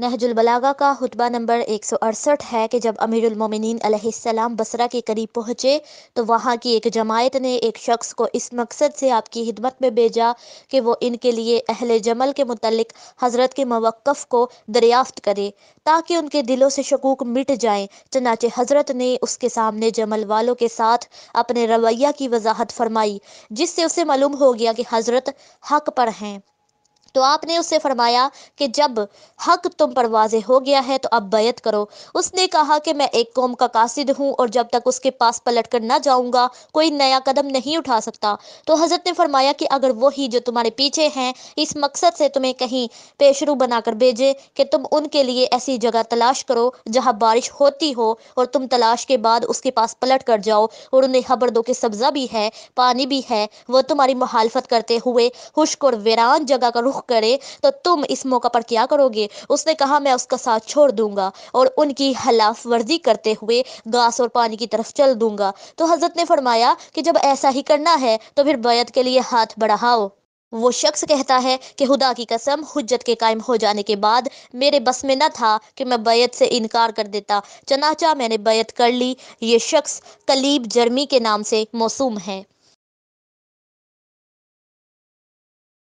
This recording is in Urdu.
نہج البلاغہ کا خطبہ نمبر 168 ہے کہ جب امیر المومنین علیہ السلام بصرہ کے قریب پہنچے تو وہاں کی ایک جماعت نے ایک شخص کو اس مقصد سے آپ کی خدمت میں بھیجا کہ وہ ان کے لیے اہل جمل کے متعلق حضرت کے موقف کو دریافت کرے تاکہ ان کے دلوں سے شکوک مٹ جائیں۔ چنانچہ حضرت نے اس کے سامنے جمل والوں کے ساتھ اپنے رویہ کی وضاحت فرمائی، جس سے اسے معلوم ہو گیا کہ حضرت حق پر ہیں۔ تو آپ نے اس سے فرمایا کہ جب حق تم پر واضح ہو گیا ہے تو اب بیعت کرو۔ اس نے کہا کہ میں ایک قوم کا قاصد ہوں اور جب تک اس کے پاس پلٹ کر نہ جاؤں گا کوئی نیا قدم نہیں اٹھا سکتا۔ تو حضرت نے فرمایا کہ اگر وہی جو تمہارے پیچھے ہیں اس مقصد سے تمہیں کہیں پیشرو بنا کر بھیجے کہ تم ان کے لیے ایسی جگہ تلاش کرو جہاں بارش ہوتی ہو اور تم تلاش کے بعد اس کے پاس پلٹ کر جاؤ اور انہیں خبر دو کہ سبزہ بھی ہے، پانی بھی ہے، وہ تمہاری مخالفت کرتے ہوئے خشک اور ویران جگہ کا رخ کرے تو تم اس موقع پر کیا کرو گے؟ اس نے کہا میں اس کا ساتھ چھوڑ دوں گا اور ان کی خلاف ورزی کرتے ہوئے گھاس اور پانی کی طرف چل دوں گا۔ تو حضرت نے فرمایا کہ جب ایسا ہی کرنا ہے تو پھر بیعت کے لیے ہاتھ بڑھاؤ۔ وہ شخص کہتا ہے کہ خدا کی قسم حجت کے قائم ہو جانے کے بعد میرے بس میں نہ تھا کہ میں بیعت سے انکار کر دیتا، چنانچہ میں نے بیعت کر لی۔ یہ شخص کلیب جرمی کے نام سے موسوم ہے۔